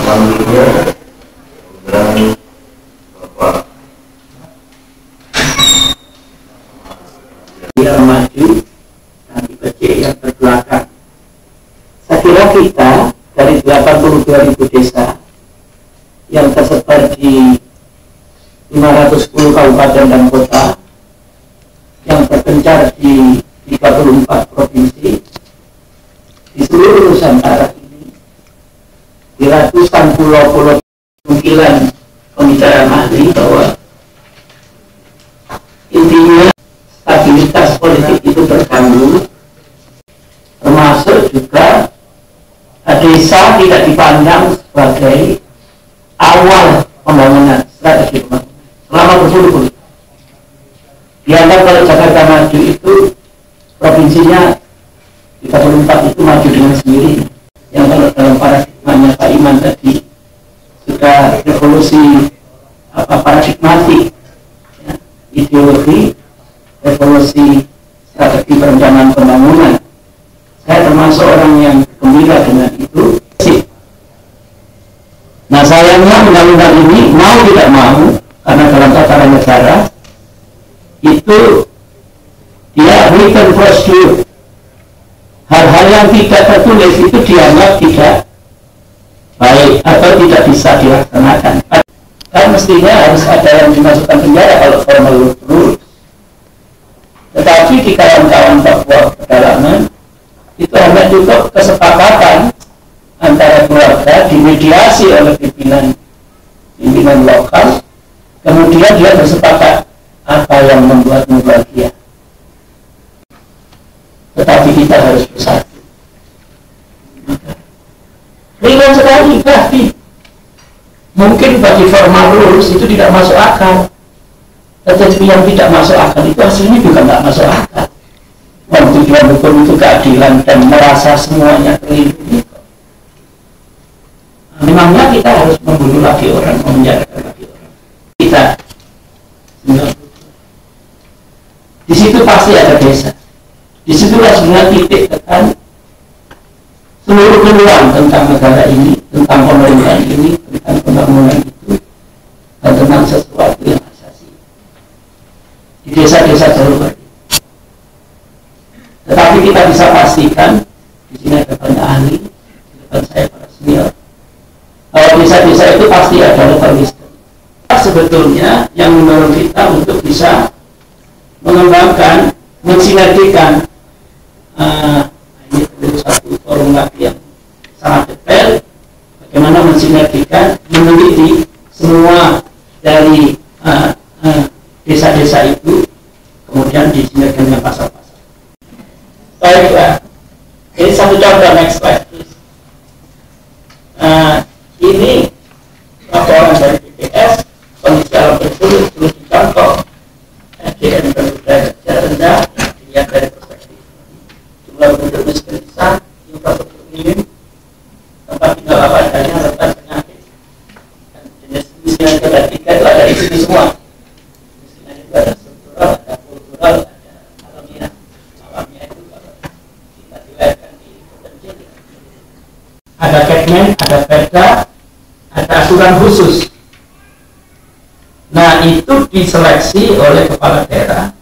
selanjutnya dan Bapak yang maju nanti kecil yang terbelakang. Saya kira kita dari 82.000 desa yang tersebar di 510 kabupaten dan kota yang terpencar di 34 provinsi di seluruh Nusantara ini, di ratusan pulau-pulau kemungkinan pembicaraan ahli bahwa intinya stabilitas politik itu terganggu, termasuk juga desa tidak dipandang sebagai awal pembangunan strategi pembangunan selama berpuluh-puluh. Dianggap kalau Jakarta maju itu provinsinya 34 itu maju dengan sendiri, yang kalau dalam paradigmanya Pak Iman tadi sudah revolusi paradigmatik, ya, ideologi, revolusi strategi perencanaan pembangunan. Saya termasuk orang yang gembira dengan itu. Nah sayangnya undang-undang ini mau tidak mau, karena dalam tataran negara itu dia written procedure, hal-hal yang tidak tertulis itu dianggap tidak baik atau tidak bisa dilaksanakan. Kan mestinya harus ada yang dimasukkan penjara kalau formal rules. Tetapi di kawan-kawan Papua pedalaman itu hanya cukup kesepakatan antara keluarga dimediasi oleh pimpinan lokal, kemudian dia bersepakat apa yang membuatmu bahagia. Tetapi kita harus bersatu. Ringan sekali, tapi mungkin bagi formal rules itu tidak masuk akal. Tetapi yang tidak masuk akal itu hasilnya juga tidak masuk akal. Tujuan hukum itu keadilan dan merasa semuanya terlindungi. Memangnya kita harus membunuh lagi orang, memenjarakan lagi orang. Kita di situ pasti ada desa. Disitulah sebenarnya titik tekan seluruh peluang tentang negara ini, tentang pemerintahan ini, tentang pembangunan itu, dan tentang sesuatu yang asasi di desa-desa terluar. Tetapi kita bisa pastikan di sini ada banyak ahli, di depan saya para senior, bahwa desa-desa itu pasti ada local wisdom. Sebetulnya yang mendorong kita untuk bisa mengembangkan, mensinergikan. Ini perlu satu forum lagi yang sangat detail, bagaimana mensinergikan, meneliti semua dari desa-desa itu, kemudian disinergikan dengan pasar-pasar. Baiklah, ini satu contoh, next slide please. Ini laporan dari BPS, kondisi alam bersulit, perlu dicontoh. SDM berbudaya kerja rendah, dilihat dari perspektif jumlah penduduk miskin besar, infrastruktur minim, tempat tinggal apa adanya, rentan penyakit, dan jenis kemiskinan kedua tiga itu ada di sini semua. Kemiskinan itu ada struktural, ada kultural, ada alamiah. Alamiah itu kalau kita dilahirkan di terpencil, ada Kekmen, ada perda, ada asuran khusus. Nah itu diseleksi oleh kepala daerah,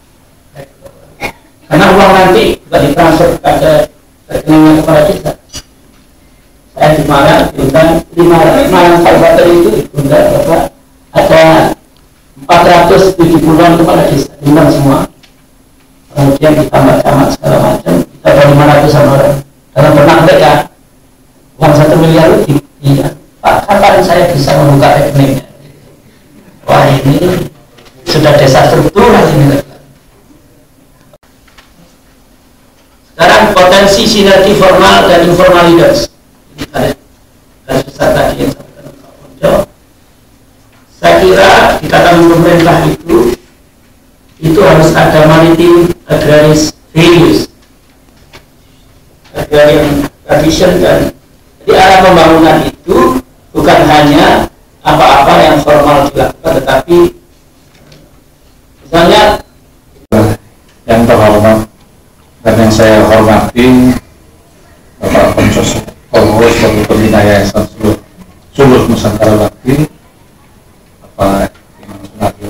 karena uang nanti juga ditransfer ke rekeningnya kepala desa. Saya di Malang diundang 5 kabupaten itu diundang bahwa ada 470-an kepala desa diundang semua. Kemudian ditambah camat segala macam, kita ada 500-an orang. Dalam benak mereka uang 1 miliar lebih. Iya, Pak, kapan saya bisa membuka rekeningnya? Wah ini sudah desa struktural ini. Sekarang potensi sinergi formal dan informal leaders. Ini garis besar tadi yang saya katakan Pak Ponco. Saya kira di katakan pemerintah itu harus ada maritim agraris values, agrarian tradition, dan di arah pembangunan itu bukan hanya apa-apa yang formal dilakukan, tetapi misalnya yang terhormat dan yang saya hormati Bapak Ponco sebagai pembina Yayasan Suluh Teluk Nusantara lagi, Bapak Imam Sunaryo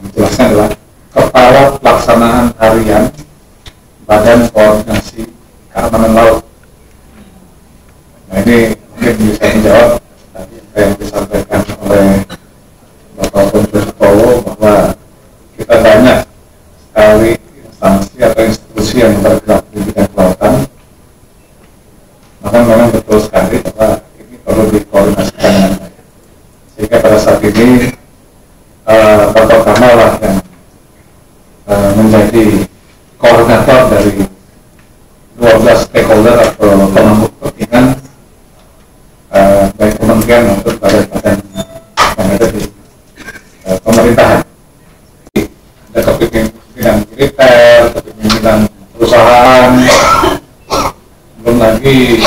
menjelaskan adalah Kepala Pelaksanaan Harian Badan Koordinasi Keamanan Laut. Nah, ini mungkin bisa menjawab tadi apa yang disampaikan oleh Bapak Pondosowo bahwa kita banyak sekali instansi atau institusi yang bergerak di bidang kelautan. Maka memang betul sekali bahwa ini perlu dikoordinasikan dengan baik. Sehingga pada saat ini Bapak Kamal lah yang menjadi koordinator dari 12 stakeholder atau pemangku kepentingan baik kementerian maupun badan-badan yang ada di pemerintahan. Ada kepemimpinan militer, kepemimpinan perusahaan, belum lagi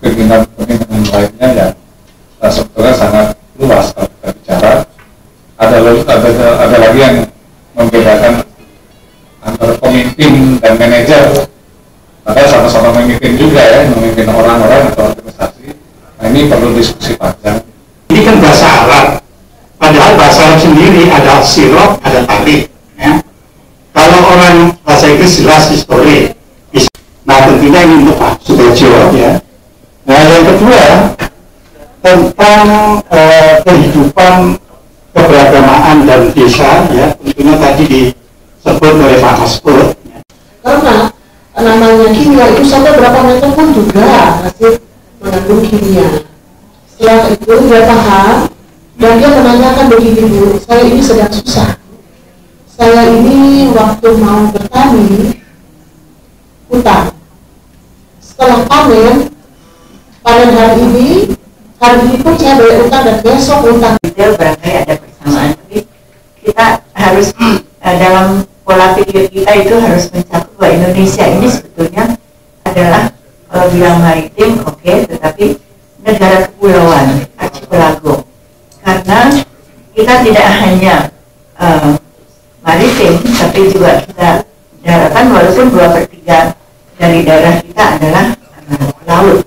kepemimpinan lainnya yang sebetulnya sangat luas kalau kita bicara. Ada lagi yang membedakan antara pemimpin dan manajer. Padahal sama-sama memimpin juga ya, memimpin orang-orang atau organisasi. Nah, ini perlu diskusi panjang. Ini kan bahasa Arab, padahal bahasa Arab sendiri ada sirop, ada tarik. Ya. Kalau orang bahasa Inggris jelas history. Nah tentunya ini untuk Pak Sudarjo ya. Nah yang kedua tentang kehidupan keberagamaan dan desa ya, tentunya tadi disebut oleh Pak Masbur. Ya. Karena namanya kimia itu sampai berapa meter pun juga masih mengandung kimia. Setelah itu dia paham dan dia menanyakan begini, Bu, saya ini sedang susah. Saya ini waktu mau bertani hutan. Setelah panen hari ini pun saya bayar utang dan besok utang. Itu barangkali ada persamaan, tapi kita harus dalam pola pikir kita itu harus mencakup bahwa Indonesia ini sebetulnya adalah kalau bilang maritim oke, tetapi negara kepulauan, archipelago. Karena kita tidak hanya maritim, tapi juga kita daratan, walaupun 2/3 dari daerah kita adalah laut.